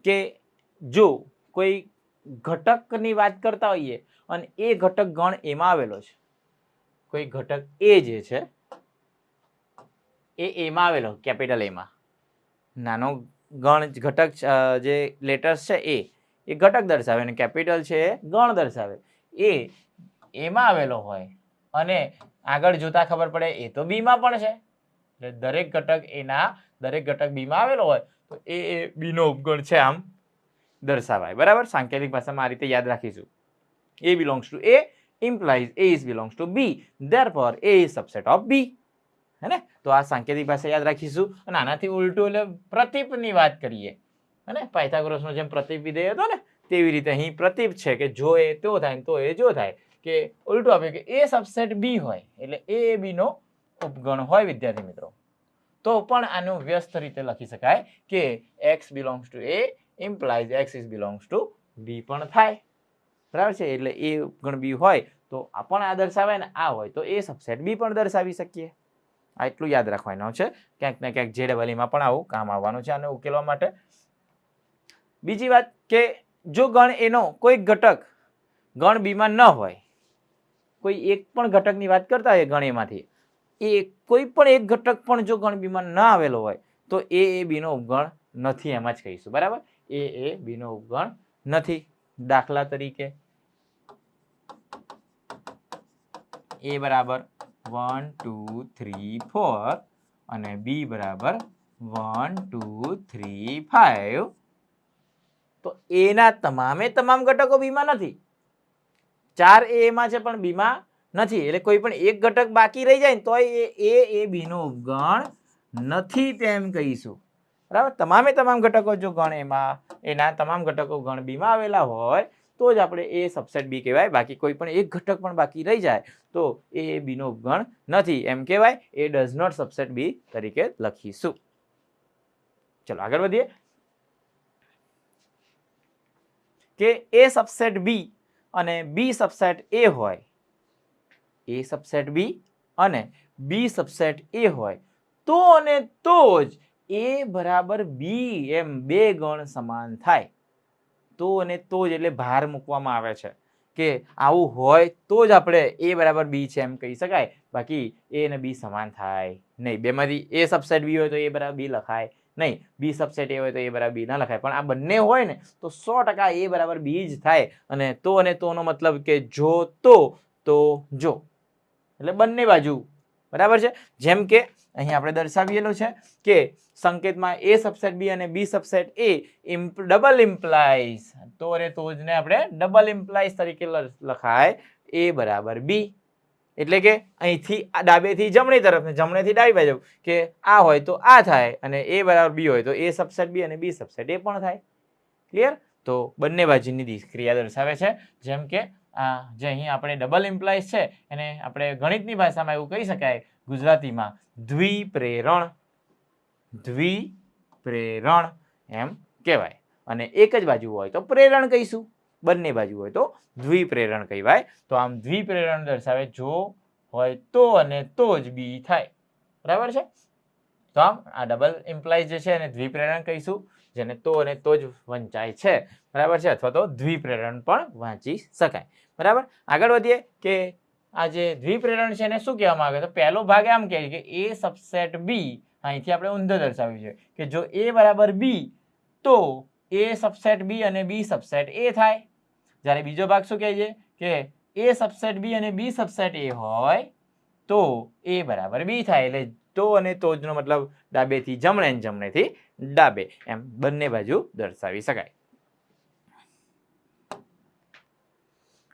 કે જો કોઈ ઘટકની વાત કરતા હોઈએ અને એ ઘટક ગણ એમાં આવેલો છે, કોઈ ઘટક એ જે છે એ એમાં આવેલો, કેપિટલ એમાં, નાનો ગણ ઘટક જે લેટર્સ છે એ ઘટક દર્શાવે અને કેપિટલ છે એ ગણ દર્શાવે. એ એમાં આવેલો હોય અને આગળ જોતા ખબર પડે એ તો બી માં પણ છે, એટલે દરેક ઘટક બી માં આવેલો હોય તો એ બી નો ઉપગણ છે આમ દર્શાવાય. બરાબર. સાંકેતિક ભાષામાં આ રીતે યાદ રાખીશું. A belongs to A implies A is belongs to B, therefore A is subset of B. હે ને? તો આ સાંકેતિક ભાષા યાદ રાખીશું. અને આનાથી ઉલટું એટલે પ્રતીપની વાત કરીએ, હે ને? પાયથાગોરસનો જેમ પ્રતીપ વિધેય હતો ને તેવી રીતે અહીં પ્રતીપ છે કે જો એ તો થાય તો એ જો થાય, કે ઉલટું આપે કે એ સબસેટ બી હોય એટલે એ બી નો ઉપગણ હોય. વિદ્યાર્થી મિત્રો તો પણ આનું વ્યસ્ત રીતે લખી શકાય કે x belongs to A implies x is belongs to B પણ થાય. બરાબર છે. એટલે એ ઉપગણ બી હોય તો આ પણ આ દર્શાવાય ને આ હોય તો એ સબસેટ બી પણ દર્શાવી શકીએ. આ એટલું યાદ રાખવાનું છે. ક્યાંક ને ક્યાંક JEE-માં પણ આવું કામ આવવાનું છે આને ઉકેલવા માટે. બીજી વાત કે જો ગણ એનો કોઈ ઘટક ગણ બીમાં ન હોય, કોઈ એક પણ ઘટકની વાત કરતા હોય ગણ એમાંથી, એ કોઈ પણ એક ઘટક પણ જો ગણ બીમાં ન આવેલો હોય તો એ બી નો ઉપગણ નથી, એમ જ કહીશું. બરાબર. એ બી નો ઉપગણ નથી. દાખલા તરીકે a બરાબર 1 2 3 4 અને b બરાબર 1 2 3 5, તો a ના તમામ ઘટકો b માં નથી. 4 a માં છે પણ b માં નથી, એટલે કોઈ પણ એક ઘટક બાકી રહી જાય ને તો એ બી નો ઉપગણ નથી તેમ કહીશું. બરાબર. તમામ ઘટકો જો ગણ એમાં એના તમામ ઘટકો ગણ બી માં આવેલા હોય તો જ આપણે એ સબસેટ બી કહેવાય. બાકી કોઈ પણ એક ઘટક પણ બાકી રહી જાય તો એ બી નો ઉપગણ નથી એમ કહેવાય. એ ડઝ નોટ સબસેટ બી તરીકે લખીશું. ચલો આગળ વધીએ કે એ સબસેટ બી અને બી સબસેટ એ હોય, એ સબસેટ બી અને બી સબસેટ એ હોય તો અને તો જ એ બરાબર બી એમ બે ગણ સમાન થાય. તો અને તો જ એટલે ભાર મૂકવામાં આવે છે કે આવું હોય તો જ આપણે એ બરાબર બી છે એમ કહી શકાય, બાકી એ અને બી સમાન થાય નહીં. બેમાંથી એ સબસેટ બી હોય તો એ બરાબર બી લખાય નહીં, બી સબસેટ એ હોય તો એ બરાબર બી ના લખાય. પણ આ બંને હોય ને તો 100% એ બરાબર બી જ થાય. અને તોનો મતલબ કે જો તો જો, એટલે બંને બાજુ બરાબર છે. જેમ કે અહીં આપણે દર્શાવેલું છે કે સંકેતમાં એ સબસેટ બી અને બી સબસેટ એ ડબલ ઇમ્પ્લાઇઝ, તો અને તો જ ને આપણે ડબલ ઇમ્પ્લાઇઝ તરીકે લખાય એ બરાબર બી. એટલે કે અહીંથી ડાબેથી જમણી તરફ ને જમણેથી ડાબી બાજુ કે આ હોય તો આ થાય અને એ બરાબર બી હોય તો એ સબસેટ બી અને બી સબસેટ એ પણ થાય. ક્લિયર? તો બંને બાજુની ક્રિયા દર્શાવે છે. જેમ કે જે અહીં આપણે ડબલ ઇમ્પ્લાઇઝ છે એને આપણે ગણિતની ભાષામાં એવું કહી શકાય, ગુજરાતીમાં દ્વિપ્રેરણ, દ્વિપ્રેરણ એમ કહેવાય. અને એક જ બાજુ હોય તો પ્રેરણ કહીશું, બંને બાજુ હોય તો દ્વિપ્રેરણ કહેવાય. તો આમ દ્વિપ્રેરણ દર્શાવે જો હોય તો અને તો જ બી થાય. બરાબર છે? તો આમ આ ડબલ ઇમ્પ્લાઇઝ જે છે એને દ્વિપ્રેરણ કહીશું, જેને તો અને તો જ વંચાય છે. બરાબર છે? અથવા તો દ્વિપ્રેરણ પણ વાંચી શકાય. બરાબર? આગળ વધીએ કે આ જે દ્વિપ્રેરણ છે એને શું કહેવામાં આવે? તો પહેલો ભાગ આમ કહે કે એ સબસેટ બી, અહીંથી આપણે ઊંધો દર્શાવ્યું છે કે જો એ બરાબર બી તો એ સબસેટ બી અને બી સબસેટ એ થાય. જ્યારે બીજો ભાગ શું કહે છે કે એ સબસેટ બી અને બી સબસેટ એ હોય તો એ બરાબર બી થાય. એટલે તો અને તો જનો મતલબ ડાબેથી જમણે અને જમણેથી ડાબે એમ બંને બાજુ દર્શાવી શકાય.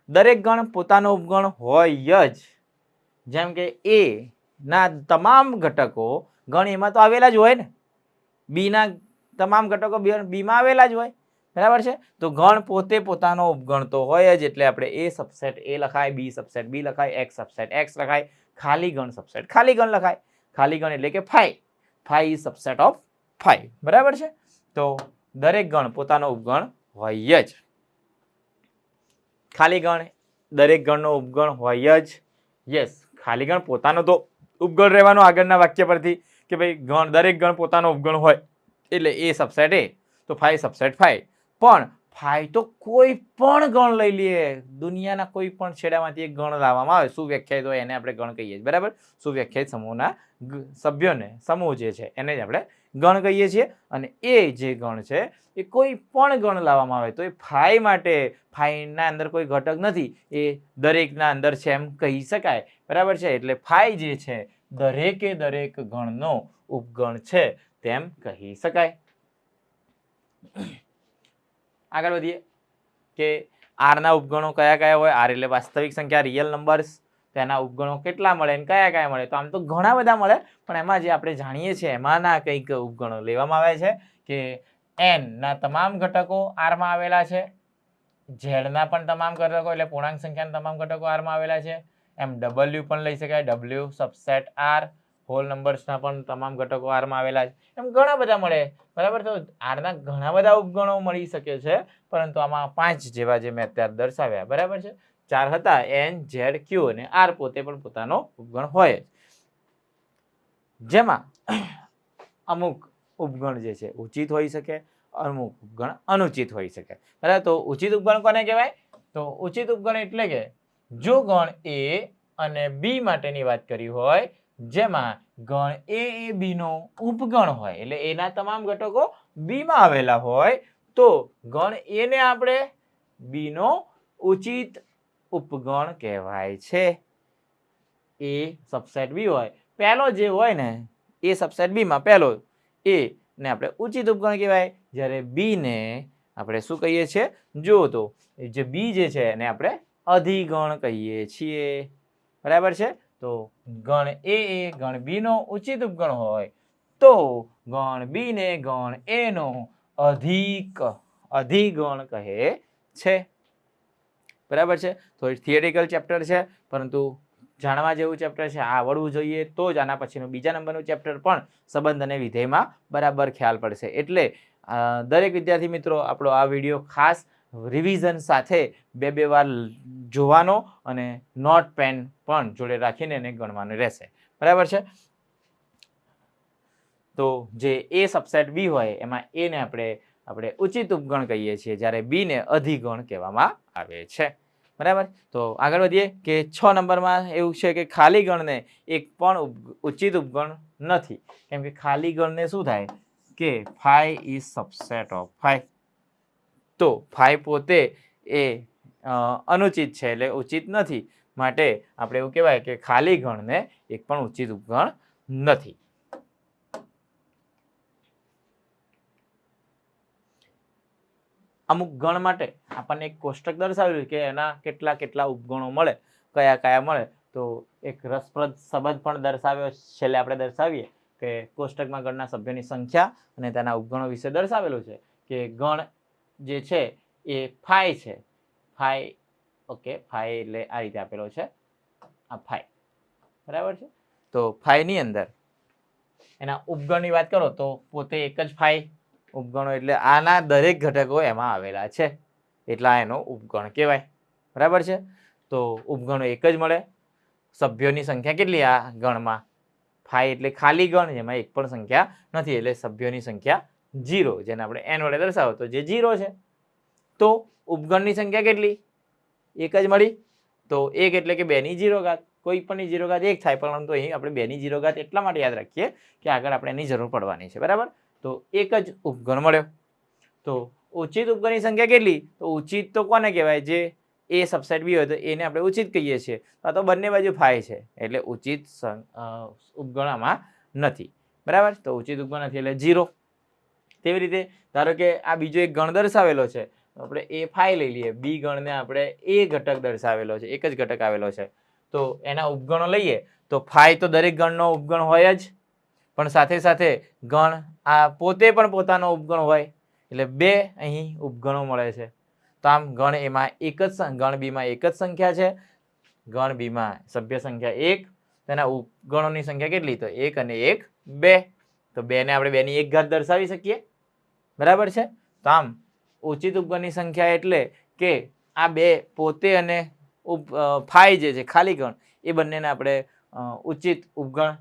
દરેક ગણ પોતાનો ઉપગણ હોય જ. જેમ કે એ ના તમામ ઘટકો ગણ એમાં તો આવેલા જ હોય ને, બી ના તમામ ઘટકો બીમાં આવેલા જ હોય. બરાબર છે? તો ગણ પોતે પોતાનો ઉપગણ તો હોય જ, એટલે આપણે એ સબસેટ એ લખાય, બી સબસેટ બી લખાય, એક્સ સબસેટ એક્સ લખાય, ખાલી ગણ સબસેટ ખાલી ગણ લખાય. ખાલી ગણ એટલે કે phi, phi is subset of phi. બરાબર છે? તો દરેક ગણ પોતાનો ઉપગણ હોય જ. ખાલી ગણ દરેક ગણનો ઉપગણ હોય જ. યસ, ખાલી ગણ પોતાનો તો ઉપગણ રહેવાનો આગળના વાક્ય પરથી કે ભાઈ ગણ દરેક ગણ પોતાનો ઉપગણ હોય એટલે એ સબસેટ એ તો ફાઈ સબસેટ ફાઈ. પણ ફાઈ તો કોઈ પણ ગણ લઈ લઈએ, દુનિયાના કોઈ પણ છેડામાંથી એક ગણ લાવવામાં આવે સુવ્યાખ્યાયિત હોય એને આપણે ગણ કહીએ છીએ. બરાબર? સુવ્યાખ્યાયિત સમૂહના સભ્યોને સમૂહ જે છે એને જ આપણે ગણ કહીએ છીએ. અને એ જે ગણ છે એ કોઈ પણ ગણ લાવવામાં આવે તો એ ફાઈ માટે ફાઈના અંદર કોઈ ઘટક નથી, એ દરેકના અંદર છે એમ કહી શકાય. બરાબર છે? એટલે ફાઈ જે છે દરેકે દરેક ગણનો ઉપગણ છે તેમ કહી શકાય. આગળ વધીએ કે આરના ઉપગણો કયા કયા હોય? આર એટલે વાસ્તવિક સંખ્યા, રિયલ નંબર્સ. તેના ઉપગણો કેટલા મળે અને કયા કયા મળે? તો આમ તો ઘણા બધા મળે, પણ એમાં જે આપણે જાણીએ છીએ એમાંના કંઈક ઉપગણો લેવામાં આવે છે કે એન ના તમામ ઘટકો આરમાં આવેલા છે, ઝેડના પણ તમામ ઘટકો એટલે પૂર્ણાંક સંખ્યાના તમામ ઘટકો આરમાં આવેલા છે. એમ ડબલ્યુ પણ લઈ શકાય, ડબલ્યુ સબસેટ આર, હોલ નંબર્સના પણ તમામ ઘટકો આરમાં આવેલા છે. એમ ઘણા બધા મળે. બરાબર? તો આરના ઘણા બધા ઉપગણો મળી શકે છે, પરંતુ આમાં 5 જેવા જે મેં અત્યારે દર્શાવ્યા. બરાબર છે? 4 હતા, એન, ઝેડ, ક્યુ અને આર પોતે પણ પોતાનો ઉપગણ હોય જ. જેમાં અમુક ઉપગણ જે છે ઉચિત હોઈ શકે, અમુક ઉપગણ અનુચિત હોઈ શકે. બરાબર? તો ઉચિત ઉપગણ કોને કહેવાય? તો ઉચિત ઉપગણ એટલે કે જો ગણ એ અને બી માટેની વાત કરી હોય, જેમાં ગણ એ બી નો ઉપગણ હોય એટલે એના તમામ ઘટકો બી માં આવેલા હોય તો ગણ એ ને આપણે બી નો ઉચિત ઉપગણ કહેવાય છે. એ સબસેટ બી હોય, પહેલો જે હોય ને એ સબસેટ બી માં પહેલો એ ને આપણે ઉચિત ઉપગણ કહેવાય. જ્યારે બી ને આપણે શું કહીએ છીએ? જો તો જે બી જે છે એને આપણે અધિગણ કહીએ છીએ. બરાબર છે? તો ગણ એ ગણ બી નો ઉચિત ઉપગણ હોય તો ગણ બી ને ગણ એ નો અધિગણ કહે છે. બરાબર છે? તો થિયરિકલ ચેપ્ટર છે, પરંતુ જાણવા જેવું ચેપ્ટર છે, આ આવડવું જોઈએ, તો જ આના પછીનું બીજા નંબરનું ચેપ્ટર પણ સંબંધ અને વિધેયમાં બરાબર ખ્યાલ પડશે. એટલે દરેક વિદ્યાર્થી મિત્રો આપણો આ વિડીયો ખાસ રિવિઝન સાથે બે વાર જોવાનો અને નોટ પેન પણ જોડે રાખીને એને ગણવાનું રહેશે. બરાબર છે. તો જે એ સબસેટ બી હોય એમાં એને આપણે ઉચિત ઉપગણ કહીએ છીએ, જ્યારે બી ને અધિગણ કહેવામાં આવે છે. બરાબર. તો આગળ વધીએ કે 6 નંબરમાં એવું છે કે ખાલી ગણને એક પણ ઉચિત ઉપગણ નથી. કેમ કે ખાલી ગણને શું થાય કે 5 ઇઝ સબસેટ ઓફ 5. તો 5 પોતે એ અનુચિત છે એટલે ઉચિત નથી. માટે આપણે એવું કહેવાય કે ખાલી ગણને એક પણ ઉચિત ઉપગણ નથી. અમુક ગણ માટે આપણને એક કોષ્ટક દર્શાવેલું કે એના કેટલા કેટલા ઉપગણો મળે, કયા કયા મળે. તો એક રસપ્રદ સંબંધ પણ દર્શાવ્યો, છેલ્લે આપણે દર્શાવીએ કે કોષ્ટકમાં ગણના સભ્યોની સંખ્યા અને તેના ઉપગણો વિશે દર્શાવેલું છે કે ગણ જે છે એ 5 છે. 5 ઓકે, 5 એટલે આ રીતે આપેલો છે, આ 5 બરાબર છે. તો 5 ની અંદર એના ઉપગણની વાત કરો તો પોતે એક જ 5 ઉપગણો, એટલે આના દરેક ઘટકો એમાં આવેલા છે એટલા એનો ઉપગણ કહેવાય. બરાબર છે. તો ઉપગણો એક જ મળે. સભ્યોની સંખ્યા કેટલી આ ગણમાં? 5 એટલે ખાલી ગણ, જેમાં એક પણ સંખ્યા નથી, એટલે સભ્યોની સંખ્યા 0, જેને આપણે n વડે દર્શાવો તો જે 0 છે. તો ઉપગણની સંખ્યા કેટલી? એક જ મળી. તો 1 એટલે કે 2 ની 0 ઘાત. કોઈ પણની 0 ઘાત 1 થાય, પરંતુ અહીં આપણે 2 ની 0 ઘાત એટલા માટે યાદ રાખીએ કે આગળ આપણે એની જરૂર પડવાની છે. બરાબર. તો એક જ ઉપગણ મળ્યો. તો ઉચિત ઉપગણની સંખ્યા કેટલી? તો ઉચિત તો કોને કહેવાય? જે એ સબસેટ બી હોય તો એને આપણે ઉચિત કહીએ છીએ. આ તો બંને બાજુ 5 છે એટલે ઉચિત ઉપગણ આમાં નથી. બરાબર. તો ઉચિત ઉપગણ નથી એટલે 0. તેવી રીતે ધારો કે આ બીજો એક ગણ દર્શાવેલો છે, આપણે એ 5 લઈ લઈએ. બી ગણને આપણે એ ઘટક દર્શાવેલો છે, એક જ ઘટક આવેલો છે. તો એના ઉપગણો લઈએ તો 5 તો દરેક ગણનો ઉપગણ હોય જ, પણ સાથે સાથે ગણ આ પોતે પણ પોતાનો ઉપગણ હોય, એટલે 2 અહીં ઉપગણો મળે છે. તો આમ ગણ એમાં ગણ બીમાં એક જ સંખ્યા છે. ગણ બીમાં સભ્ય સંખ્યા 1, તેના ઉપગણોની સંખ્યા કેટલી? તો 1 અને 1 2. તો 2 ને આપણે 2 ની 1 ઘાત દર્શાવી શકીએ. બરાબર છે. તો આમ ઉચિત ઉપગણની સંખ્યા એટલે કે આ 2 પોતે અને 5 જે છે ખાલી ગણ, એ બંનેને આપણે ઉચિત ઉપગણ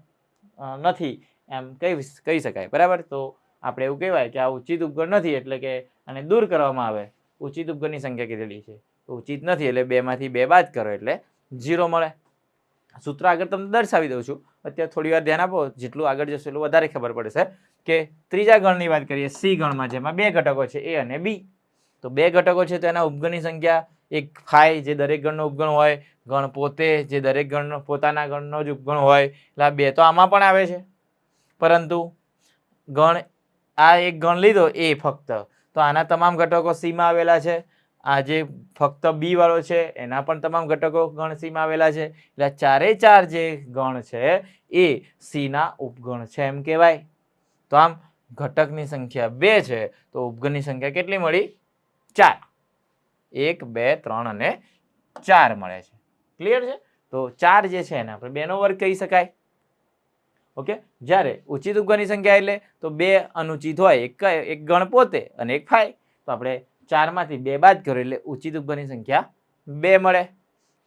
નથી એમ કહી શકાય. બરાબર. તો આપણે એવું કહેવાય કે આ ઉચિત ઉપગણ નથી, એટલે કે આને દૂર કરવામાં આવે. ઉચિત ઉપગણની સંખ્યા કેટલી છે? તો ઉચિત નથી એટલે 2 માંથી 2 બાદ કરો એટલે 0 મળે. સૂત્ર આગળ તમને દર્શાવી દઉં છું. અત્યારે થોડી વાર ધ્યાન આપો, જેટલું આગળ જશે એટલું વધારે ખબર પડશે. કે ત્રીજા ગણની વાત કરીએ, સી ગણમાં, જેમાં 2 ઘટકો છે, એ અને બી. તો 2 ઘટકો છે તો એના ઉપગણની સંખ્યા એક 5 જે દરેક ગણનો ઉપગણ હોય, ગણ પોતે જે દરેક ગણનો પોતાના ગણનો જ ઉપગણ હોય, એટલે આ 2 તો આમાં પણ આવે છે. પરંતુ ગણ આ એક ગણ લીધો એ ફક્ત, તો આના તમામ ઘટકો સી માં આવેલા છે. આ જે ફક્ત બી વાળો છે એના પણ તમામ ઘટકો ગણ સી માં આવેલા છે. એટલે 4 જે ગણ છે એ સી ના ઉપગણ છે એમ કહેવાય. તો આમ ઘટકની સંખ્યા 2 છે તો ઉપગણની સંખ્યા કેટલી મળી? 4. 1 2 3 અને 4 મળે છે. ક્લિયર છે? તો 4 જે છે એને આપણે 2 નો વર્ગ કહી શકાય. ઓકે. જ્યારે ઉચિત ઉપગણની સંખ્યા એટલે તો 2 અનુચિત હોય, એક ગણ પોતે અને એક 5. તો આપણે 4 માંથી 2 બાદ કરો એટલે ઉચિત ઉપગણની સંખ્યા 2 મળે.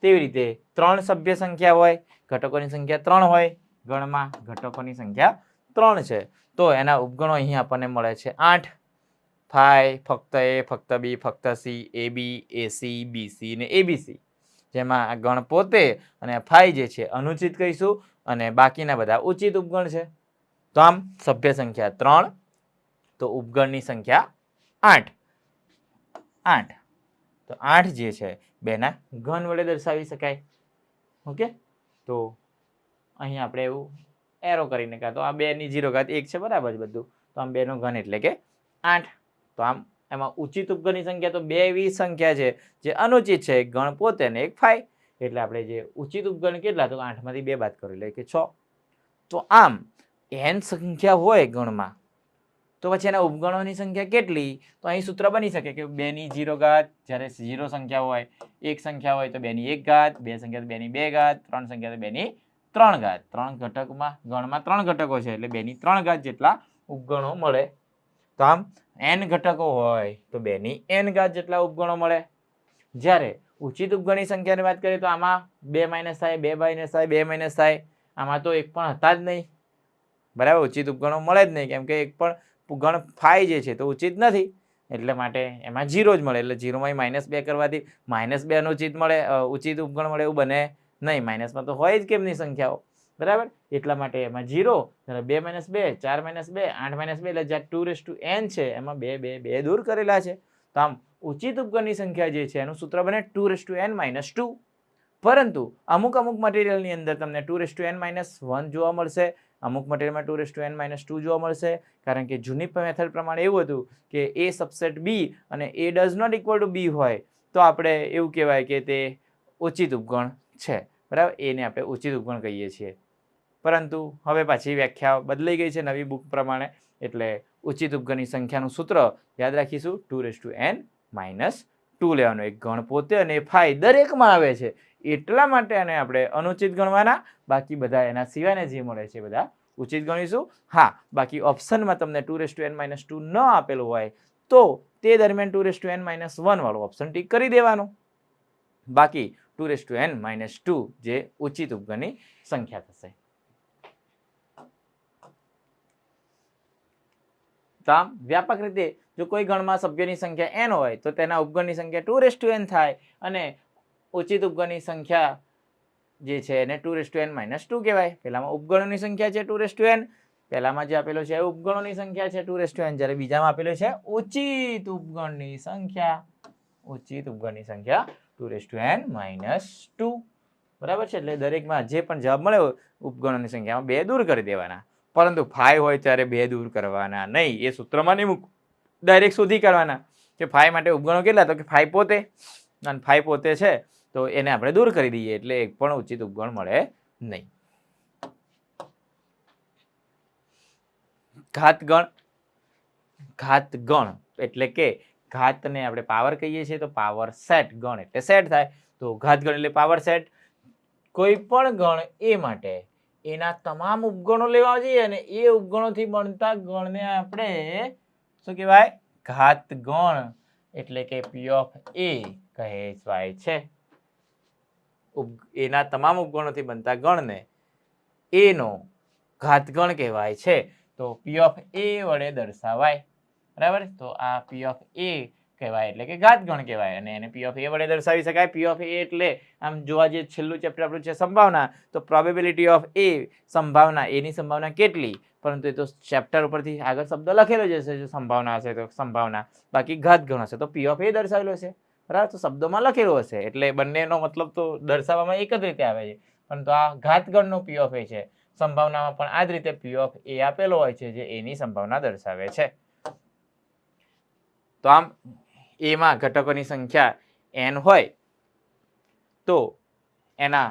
તેવી રીતે 3 સભ્ય સંખ્યા હોય, ઘટકોની સંખ્યા 3 હોય, ગણમાં ઘટકોની સંખ્યા 3 છે, તો એના ઉપગણો અહીં આપણને મળે છે 8. 5 ફક્ત એ, ફક્ત બી, ફક્ત સી, એ બી, એસી, બીસી ને એબીસી, જેમાં આ ગણ પોતે અને 5 જે છે અનુચિત કહીશું અને બાકીના બધા ઉચિત ઉપગણ છે. તો આમ સભ્ય સંખ્યા 3 તો ઉપગણની સંખ્યા 8. 8 તો 8 જે છે 2 ના ઘન વડે દર્શાવી શકાય. ઓકે. તો અહીં આપણે એવું એરો કરીને કાં તો આ 2 ની 0 ઘાત 1 છે, બરાબર જ બધું. તો આમ 2 નો ઘન એટલે કે 8. તો આમ એમાં ઉચિત ઉપગણની સંખ્યા તો 2 એવી સંખ્યા છે જે અનુચિત છે, એક ગણ પોતે અને એક 5. એટલે આપણે જે ઉચિત ઉપગણ કેટલા? તો 8 માંથી 2 બાદ કરો એટલે કે 6. તો આમ n સંખ્યા હોય ગણમાં તો પછી એના ઉપગણોની સંખ્યા કેટલી? તો અહીં સૂત્ર બની શકે કે 2ની 0 ઘાત, જ્યારે 0 સંખ્યા હોય, 1 સંખ્યા હોય તો 2ની 1 ઘાત, 2 સંખ્યા તો 2ની 2 ઘાત, 3 સંખ્યા તો 2ની 3 ઘાત. 3 ઘટકમાં ગણમાં 3 ઘટકો છે એટલે 2ની 3 ઘાત જેટલા ઉપગણો મળે. તો આમ n ઘટકો હોય તો 2ની n ઘાત જેટલા ઉપગણો મળે. જ્યારે ઉચિત ઉપગણની સંખ્યાની વાત કરીએ તો આમાં 2 માઇનસ થાય, 2 માઇનસ થાય, 2 માઇનસ થાય. આમાં તો એક પણ હતા જ નહીં. બરાબર, ઉચિત ઉપગણો મળે જ નહીં, કેમ કે એક પણ ગણ 5 જે છે તો ઉચિત નથી, એટલે માટે એમાં 0 જ મળે. એટલે 0 માં -2 કરવાથી -2 અનુચિત મળે, ઉચિત ઉપગણ મળે એવું બને નહીં. માઇનસમાં તો હોય જ કેમની સંખ્યાઓ, બરાબર. એટલા માટે એમાં 0, 2 - 2 4 - 2 8 - 2 એટલે જ્યાં 2n છે એમાં 2 2 2 દૂર કરેલા છે. તો આમ ઉચિત ઉપગણની સંખ્યા જે છે એનું સૂત્ર બને 2n - 2. પરંતુ અમુક મટીરિયલની અંદર તમને 2n - 1 જોવા મળશે, અમુક મટીરિયલમાં 2n - 2 જોવા મળશે. કારણ કે જૂની મેથડ પ્રમાણે એવું હતું કે a સબસેટ b અને a does not equal to b હોય તો આપણે એવું કહેવાય કે તે ઉચિત ઉપગણ છે. બરાબર, એને આપણે ઉચિત ઉપગણ કહીએ છીએ. પરંતુ હવે પાછી વ્યાખ્યા બદલાઈ ગઈ છે નવી બુક પ્રમાણે, એટલે ઉચિત ઉપગણની સંખ્યાનું સૂત્ર યાદ રાખીશું 2n - 2 લેવાનું. એક ગણ પોતે અને ફાઈ દરેકમાં આવે છે એટલા માટે આને આપણે અનુચિત ગણવાના, બાકી બધા એના સિવાયના જે મળે છે બધા ઉચિત ગણીશું. હા, બાકી ઓપ્શનમાં તમને 2n - 2 ન આપેલું હોય તો તે દરમિયાન 2n - 1 વાળું ઓપ્શન ટીક કરી દેવાનું. બાકી 2n - 2 જે ઉચિત ઉપગણની સંખ્યા થશે. તો આમ વ્યાપક રીતે જો કોઈ ગણમાં સભ્યોની સંખ્યા n હોય તો તેના ઉપગણની સંખ્યા 2n થાય, અને ઉચિત ઉપગણની સંખ્યા જે છે એને 2n - 2 કહેવાય. પહેલામાં ઉપગણોની સંખ્યા છે 2n, પહેલામાં જે આપેલો છે ઉપગણોની સંખ્યા છે 2n, જ્યારે બીજામાં આપેલો છે ઉચિત ઉપગણની સંખ્યા. ઉચિત ઉપગણની સંખ્યા 2n - 2. બરાબર છે. એટલે દરેકમાં જે પણ જવાબ મળે ઉપગણોની સંખ્યામાં 2 દૂર કરી દેવાના. પરંતુ 5 હોય ત્યારે 2 દૂર કરવાના નહીં. એ સૂત્રમાં નહીં મૂક, ડાયરેક્ટ શોધી કાઢવાના કે 5 માટે ઉપગણો કેટલા, તો કે 5 પોતે, અને 5 પોતે છે તો એને આપણે દૂર કરી દઈએ એટલે એક પણ ઉચિત ઉપગણ મળે નહીં. ઘાતગણ. ઘાતગણ એટલે કે ઘાતને આપણે પાવર કહીએ છીએ તો પાવર સેટ, ગણ એટલે સેટ થાય. તો ઘાતગણ એટલે પાવર સેટ. કોઈ પણ ગણ એ માટે એના તમામ ઉપગણો લેવા જોઈએ અને એ ઉપગણોથી બનતા ગણને આપણે શું કહેવાય? ઘાતગણ એટલે કે p ઓફ a કહેવાય છે. એના તમામ ઉપગણોથી બનતા ગણને એનો ઘાતગણ કહેવાય છે. તો p ઓફ a વડે દર્શાવાય. બરાબર, તો આ p ઓફ a કહેવાય એટલે કે ઘાતગણ કહેવાય, અને એને p ઓફ a વડે દર્શાવી શકાય. p ઓફ a એટલે આમ જોવા જઈએ છેલ્લું ચેપ્ટર આપણું છે સંભાવના, તો પ્રોબેબિલિટી ઓફ a, સંભાવના એની સંભાવના કેટલી, પરંતુ એ તો ચેપ્ટર ઉપરથી આગળ શબ્દ લખેલો જ હશે. જો સંભાવના હશે તો સંભાવના, બાકી ઘાતગણ હશે તો p ઓફ a દર્શાવેલો છે. બરાબર, તો શબ્દોમાં લખેલું હશે એટલે બંનેનો મતલબ તો દર્શાવવામાં એક જ રીતે આવે છે. પરંતુ આ ઘાતગણનો p ઓફ a છે. સંભાવનામાં પણ આ જ રીતે p ઓફ a આપેલો હોય છે જે એની સંભાવના દર્શાવે છે. તો આમ એમાં ઘટકોની સંખ્યા n હોય તો એના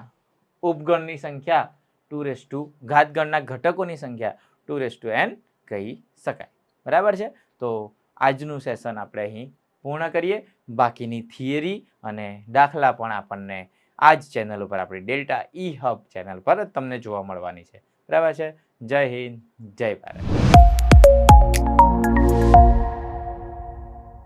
ઉપગણની સંખ્યા 2 ઘાતગણના ઘટકોની સંખ્યા 2n કહી શકાય. બરાબર છે. તો આજનું સેશન આપણે અહીં પૂર્ણ કરીએ. બાકીની થિયરી અને દાખલા પણ આપણને આ જ ચેનલ ઉપર આપણી ડેલ્ટા ઈ હબ ચેનલ પર તમને જોવા મળવાની છે. બરાબર છે. જય હિન્દ, જય ભારત.